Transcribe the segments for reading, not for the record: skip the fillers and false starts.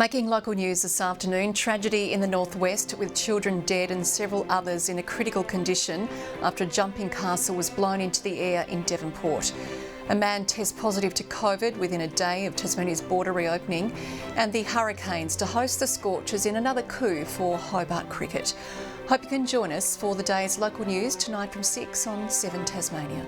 Making local news this afternoon, tragedy in the northwest with children dead and several others in a critical condition after a jumping castle was blown into the air in Devonport. A man tests positive to COVID within a day of Tasmania's border reopening, and the Hurricanes to host the Scorchers in another coup for Hobart cricket. Hope you can join us for the day's local news tonight from 6 on 7 Tasmania.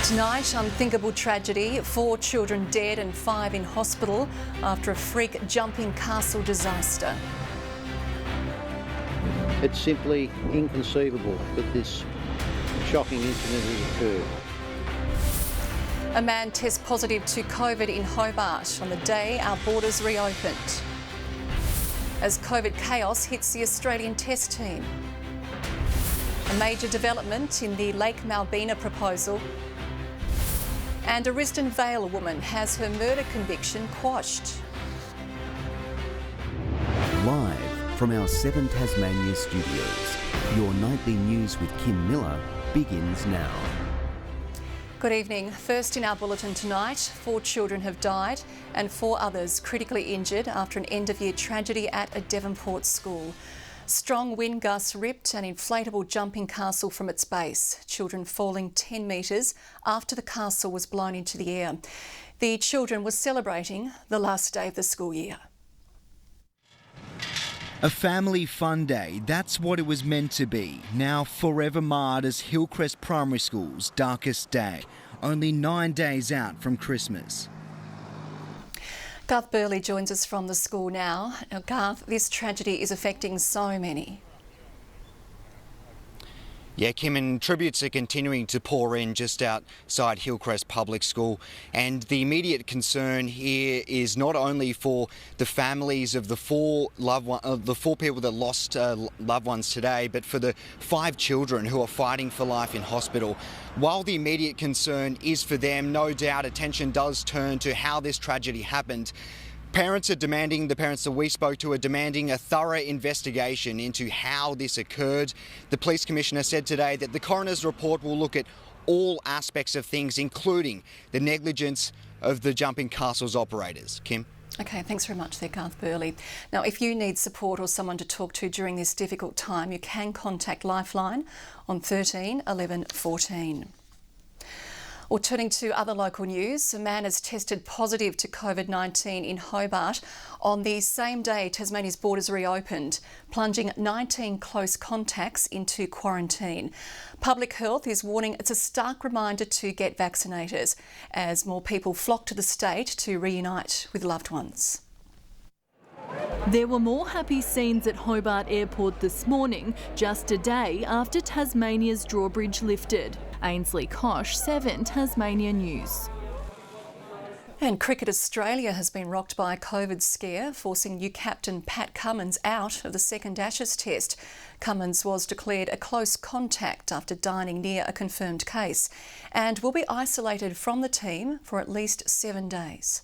Tonight, unthinkable tragedy, 4 children dead and 5 in hospital after a freak jumping castle disaster. It's simply inconceivable that this shocking incident has occurred. A man tests positive to COVID in Hobart on the day our borders reopened. As COVID chaos hits the Australian Test team. A major development in the Lake Malbina proposal. And a Risdon Vale woman has her murder conviction quashed. Live from our 7 Tasmania studios, your nightly news with Kim Millar begins now. Good evening. First in our bulletin tonight, 4 children have died and 4 others critically injured after an end-of-year tragedy at a Devonport school. Strong wind gusts ripped an inflatable jumping castle from its base, children falling 10 metres after the castle was blown into the air. The children were celebrating the last day of the school year. A family fun day, that's what it was meant to be, now forever marred as Hillcrest Primary School's darkest day, only 9 days out from Christmas. Garth Burley joins us from the school now. Now, Garth, this tragedy is affecting so many. Yeah, Kim, and tributes are continuing to pour in just outside Hillcrest Public School. And the immediate concern here is not only for the families of the 4 people that lost loved ones today, but for the 5 children who are fighting for life in hospital. While the immediate concern is for them, no doubt attention does turn to how this tragedy happened. The parents that we spoke to are demanding a thorough investigation into how this occurred. The Police Commissioner said today that the coroner's report will look at all aspects of things, including the negligence of the jumping castle's operators. Kim? Okay, thanks very much there, Garth Burley. Now, if you need support or someone to talk to during this difficult time, you can contact Lifeline on 13 11 14. Well, turning to other local news, a man has tested positive to COVID-19 in Hobart on the same day Tasmania's borders reopened, plunging 19 close contacts into quarantine. Public Health is warning it's a stark reminder to get vaccinated as more people flock to the state to reunite with loved ones. There were more happy scenes at Hobart Airport this morning, just a day after Tasmania's drawbridge lifted. Ainsley Kosh, 7 Tasmania News. And Cricket Australia has been rocked by a COVID scare, forcing new captain Pat Cummins out of the second Ashes test. Cummins was declared a close contact after dining near a confirmed case and will be isolated from the team for at least 7 days.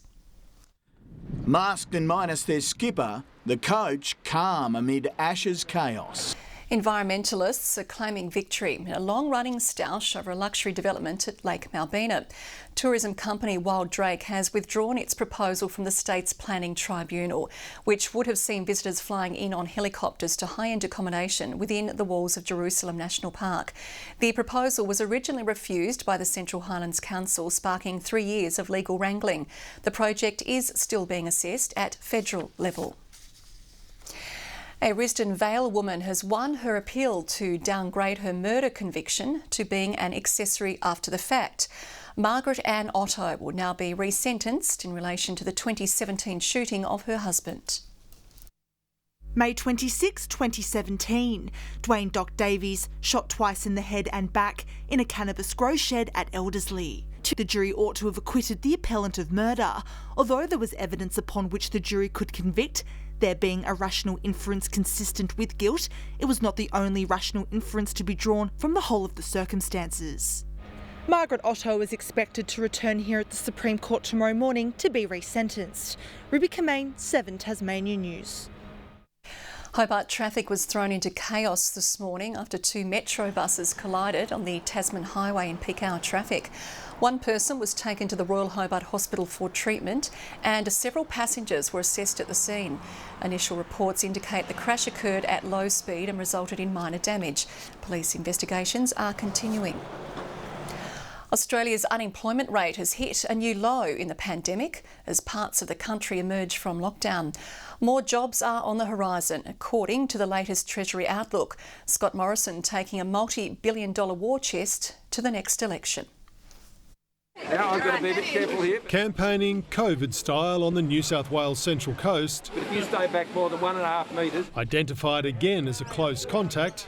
Masked and minus their skipper, the coach calm amid Ashes chaos. Environmentalists are claiming victory in a long-running stoush over a luxury development at Lake Malbina. Tourism company Wild Drake has withdrawn its proposal from the state's planning tribunal, which would have seen visitors flying in on helicopters to high-end accommodation within the walls of Jerusalem National Park. The proposal was originally refused by the Central Highlands Council, sparking 3 years of legal wrangling. The project is still being assessed at federal level. A Risdon Vale woman has won her appeal to downgrade her murder conviction to being an accessory after the fact. Margaret Ann Otto will now be resentenced in relation to the 2017 shooting of her husband. May 26, 2017, Dwayne Doc Davies shot twice in the head and back in a cannabis grow shed at Eldersley. The jury ought to have acquitted the appellant of murder, although there was evidence upon which the jury could convict. There being a rational inference consistent with guilt, it was not the only rational inference to be drawn from the whole of the circumstances. Margaret Otto is expected to return here at the Supreme Court tomorrow morning to be resentenced. Ruby Kamain, 7 Tasmania News. Hobart traffic was thrown into chaos this morning after two metro buses collided on the Tasman highway in peak hour traffic. One person was taken to the Royal Hobart Hospital for treatment and several passengers were assessed at the scene. Initial reports indicate the crash occurred at low speed and resulted in minor damage. Police investigations are continuing. Australia's unemployment rate has hit a new low in the pandemic as parts of the country emerge from lockdown. More jobs are on the horizon, according to the latest Treasury outlook. Scott Morrison taking a multi-billion-dollar war chest to the next election. Now I've got to be a bit careful here. Campaigning COVID style on the New South Wales Central Coast. But if you stay back more than 1.5 metres. Identified again as a close contact.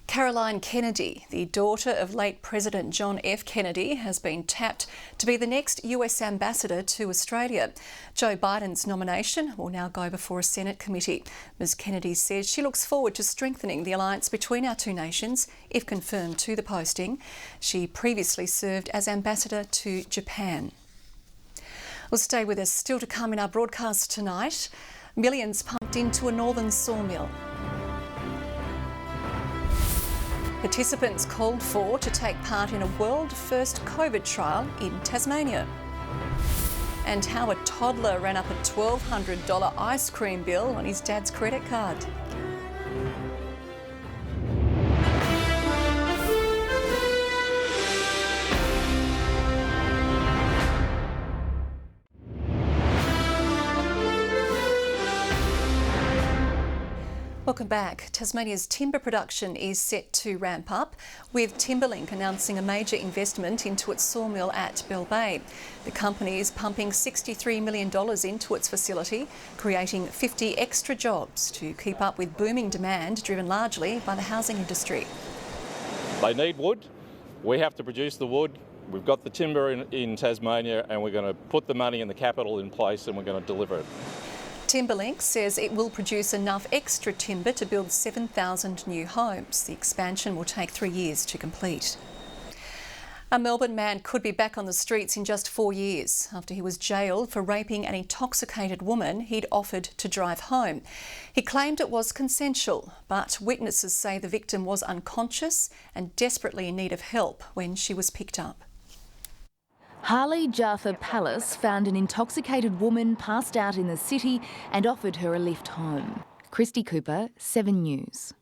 Caroline Kennedy, the daughter of late President John F. Kennedy, has been tapped to be the next US ambassador to Australia. Joe Biden's nomination will now go before a Senate committee. Ms Kennedy says she looks forward to strengthening the alliance between our two nations if confirmed to the posting. She previously served as ambassador to Japan. Well, stay with us. Still to come in our broadcast tonight, millions pumped into a northern sawmill. Participants called for to take part in a world-first COVID trial in Tasmania. And how a toddler ran up a $1,200 ice cream bill on his dad's credit card. Welcome back. Tasmania's timber production is set to ramp up, with Timberlink announcing a major investment into its sawmill at Bell Bay. The company is pumping $63 million into its facility, creating 50 extra jobs to keep up with booming demand driven largely by the housing industry. They need wood. We have to produce the wood. We've got the timber in Tasmania and we're going to put the money and the capital in place and we're going to deliver it. Timberlink says it will produce enough extra timber to build 7,000 new homes. The expansion will take 3 years to complete. A Melbourne man could be back on the streets in just 4 years after he was jailed for raping an intoxicated woman he'd offered to drive home. He claimed it was consensual, but witnesses say the victim was unconscious and desperately in need of help when she was picked up. Harley Jartha Palace found an intoxicated woman passed out in the city and offered her a lift home. Christy Cooper, 7 News.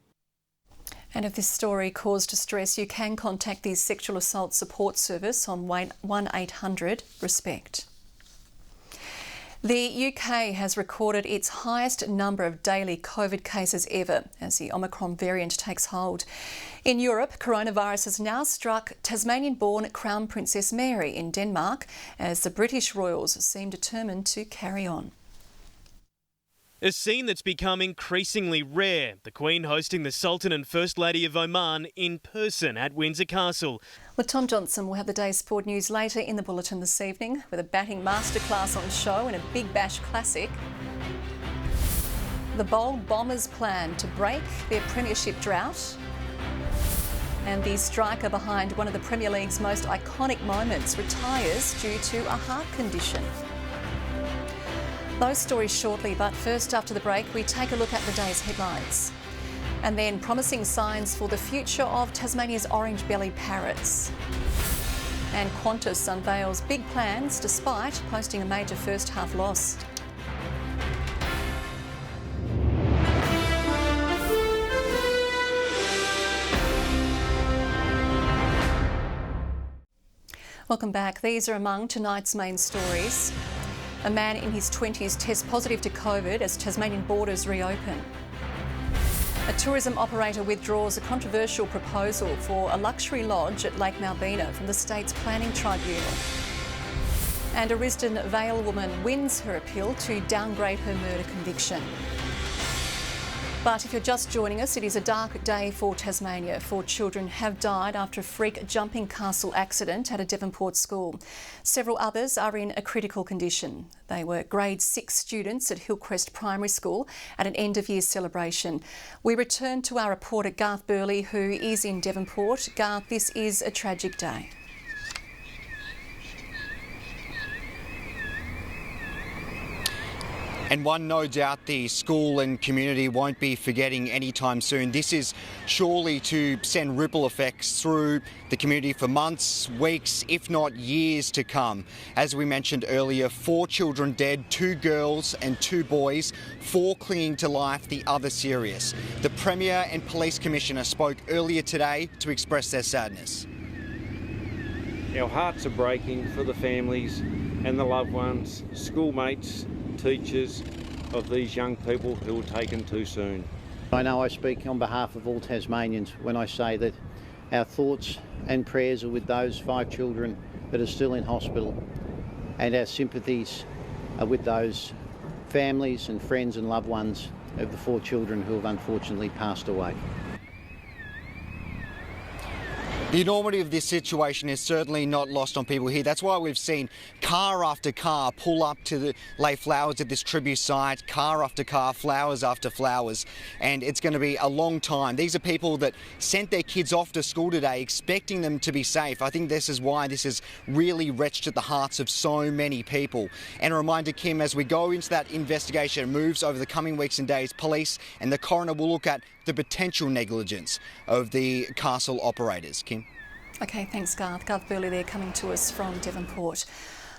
And if this story caused distress, you can contact the Sexual Assault Support Service on 1800 RESPECT. The UK has recorded its highest number of daily COVID cases ever as the Omicron variant takes hold. In Europe, coronavirus has now struck Tasmanian-born Crown Princess Mary in Denmark as the British royals seem determined to carry on. A scene that's become increasingly rare, the Queen hosting the Sultan and First Lady of Oman in person at Windsor Castle. Well, Tom Johnson will have the day's sport news later in the bulletin this evening with a batting masterclass on show and a Big Bash classic. The bold Bombers plan to break their premiership drought. And the striker behind one of the Premier League's most iconic moments retires due to a heart condition. Those stories shortly, but first after the break we take a look at the day's headlines. And then promising signs for the future of Tasmania's orange-bellied parrots. And Qantas unveils big plans despite posting a major first-half loss. Welcome back. These are among tonight's main stories. A man in his 20s tests positive to COVID as Tasmanian borders reopen. A tourism operator withdraws a controversial proposal for a luxury lodge at Lake Malbina from the state's planning tribunal. And a Risdon Vale woman wins her appeal to downgrade her murder conviction. But if you're just joining us, it is a dark day for Tasmania. 4 children have died after a freak jumping castle accident at a Devonport school. Several others are in a critical condition. They were grade 6 students at Hillcrest Primary School at an end-of-year celebration. We return to our reporter Garth Burley, who is in Devonport. Garth, this is a tragic day. And one no doubt the school and community won't be forgetting anytime soon. This is surely to send ripple effects through the community for months, weeks, if not years to come. As we mentioned earlier, 4 children dead, 2 girls and 2 boys, 4 clinging to life, the other serious. The Premier and Police Commissioner spoke earlier today to express their sadness. Our hearts are breaking for the families and the loved ones, schoolmates, teachers of these young people who were taken too soon. I know I speak on behalf of all Tasmanians when I say that our thoughts and prayers are with those 5 children that are still in hospital, and our sympathies are with those families and friends and loved ones of the 4 children who have unfortunately passed away. The enormity of this situation is certainly not lost on people here. That's why we've seen car after car pull up to lay flowers at this tribute site, car after car, flowers after flowers, and it's going to be a long time. These are people that sent their kids off to school today expecting them to be safe. I think this is why this has really wrenched at the hearts of so many people. And a reminder, Kim, as we go into that investigation, it moves over the coming weeks and days, police and the coroner will look at the potential negligence of the castle operators. Kim? Okay, thanks, Garth. Garth Burley there coming to us from Devonport.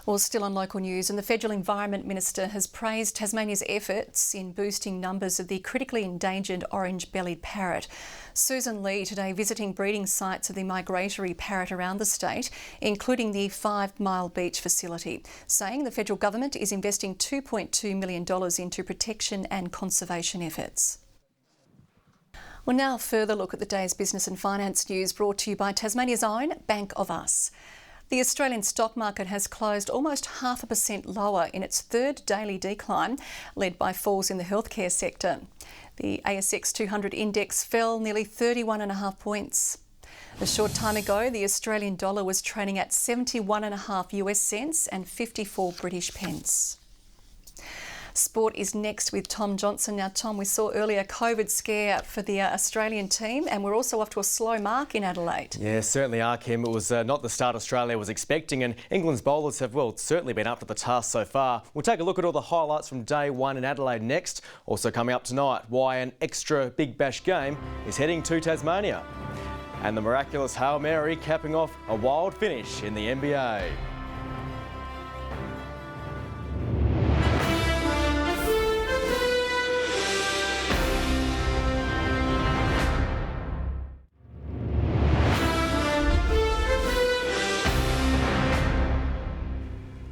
Well, still on local news, and the Federal Environment Minister has praised Tasmania's efforts in boosting numbers of the critically endangered orange-bellied parrot. Susan Lee today visiting breeding sites of the migratory parrot around the state, including the 5 Mile Beach facility, saying the federal government is investing $2.2 million into protection and conservation efforts. Well, now a further look at the day's business and finance news brought to you by Tasmania's own Bank of Us. The Australian stock market has closed almost 0.5% lower in its 3rd daily decline, led by falls in the healthcare sector. The ASX 200 index fell nearly 31.5 points. A short time ago, the Australian dollar was trading at 71.5 US cents and 54 British pence. Sport is next with Tom Johnson. Now, Tom, we saw earlier a COVID scare for the Australian team, and we're also off to a slow mark in Adelaide. Yeah, certainly are, Kim. It was not the start Australia was expecting, and England's bowlers have, well, certainly been up to the task so far. We'll take a look at all the highlights from day 1 in Adelaide next. Also coming up tonight, why an extra Big Bash game is heading to Tasmania. And the miraculous Hail Mary capping off a wild finish in the NBA.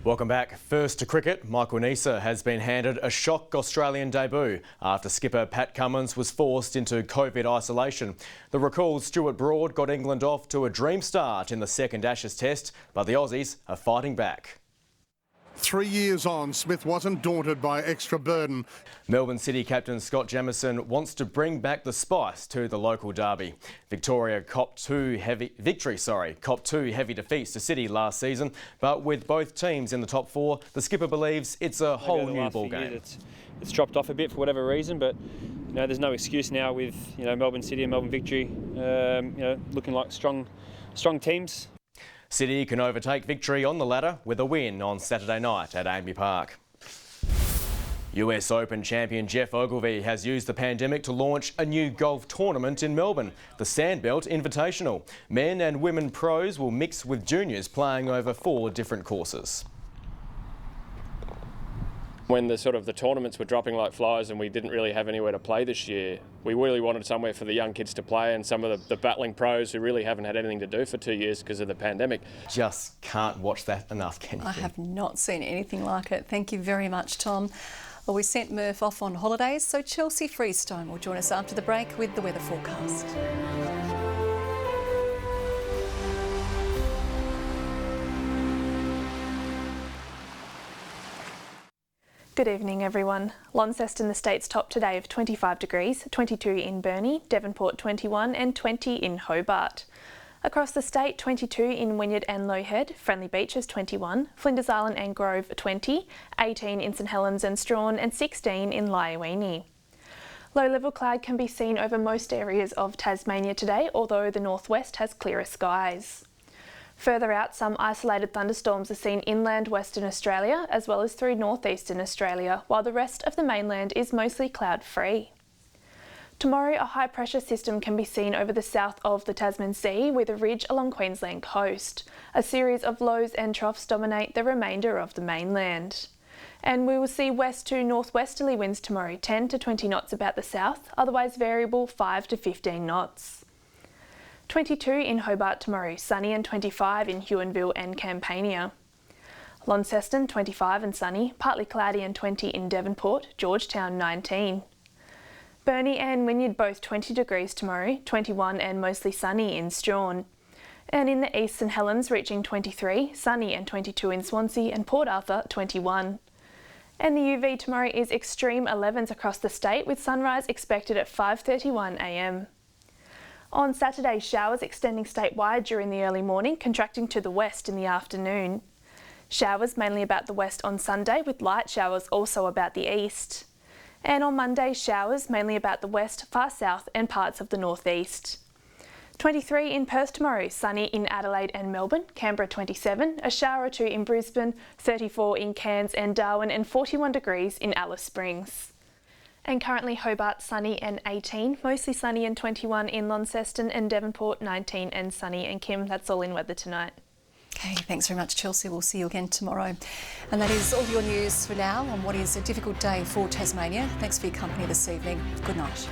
Welcome back. First to cricket, Michael Neser has been handed a shock Australian debut after skipper Pat Cummins was forced into COVID isolation. The recalled Stuart Broad got England off to a dream start in the 2nd Ashes Test, but the Aussies are fighting back. 3 years on, Smith wasn't daunted by extra burden. Melbourne City captain Scott Jamieson wants to bring back the spice to the local derby. Victoria copped 2 heavy defeats to City last season, but with both teams in the top 4, the skipper believes it's a whole new ball game. It's dropped off a bit for whatever reason, but there's no excuse now with Melbourne City and Melbourne Victory looking like strong teams. City can overtake Victory on the ladder with a win on Saturday night at Amy Park. US Open champion Jeff Ogilvy has used the pandemic to launch a new golf tournament in Melbourne, the Sandbelt Invitational. Men and women pros will mix with juniors playing over 4 different courses. When the tournaments were dropping like flies and we didn't really have anywhere to play this year, we really wanted somewhere for the young kids to play and some of the battling pros who really haven't had anything to do for 2 years because of the pandemic. Just can't watch that enough, can you? I have not seen anything like it. Thank you very much, Tom. Well, we sent Murph off on holidays, so Chelsea Freestone will join us after the break with the weather forecast. Good evening, everyone. Launceston, the state's top today of 25 degrees, 22 in Burnie, Devonport 21 and 20 in Hobart. Across the state, 22 in Wynyard and Low Head, Friendly Beaches 21, Flinders Island and Grove 20, 18 in St Helens and Strawn and 16 in Lyowini. Low-level cloud can be seen over most areas of Tasmania today, although the northwest has clearer skies. Further out, some isolated thunderstorms are seen inland Western Australia as well as through northeastern Australia, while the rest of the mainland is mostly cloud-free. Tomorrow, a high-pressure system can be seen over the south of the Tasman Sea with a ridge along Queensland coast. A series of lows and troughs dominate the remainder of the mainland. And we will see west to northwesterly winds tomorrow, 10 to 20 knots about the south, otherwise variable 5 to 15 knots. 22 in Hobart tomorrow, sunny, and 25 in Huonville and Campania. Launceston 25 and sunny, partly cloudy, and 20 in Devonport, Georgetown 19. Burnie and Wynyard both 20 degrees tomorrow, 21 and mostly sunny in Strawn. And in the east, St Helens reaching 23, sunny, and 22 in Swansea, and Port Arthur 21. And the UV tomorrow is extreme 11s across the state, with sunrise expected at 5:31 a.m. On Saturday, showers extending statewide during the early morning, contracting to the west in the afternoon. Showers mainly about the west on Sunday, with light showers also about the east. And on Monday, showers mainly about the west, far south, and parts of the northeast. 23 in Perth tomorrow, sunny in Adelaide and Melbourne, Canberra 27, a shower or two in Brisbane, 34 in Cairns and Darwin, and 41 degrees in Alice Springs. And currently Hobart sunny and 18, mostly sunny and 21 in Launceston and Devonport, 19 and sunny. And Kim, that's all in weather tonight. Okay, thanks very much, Chelsea. We'll see you again tomorrow. And that is all your news for now on what is a difficult day for Tasmania. Thanks for your company this evening. Good night.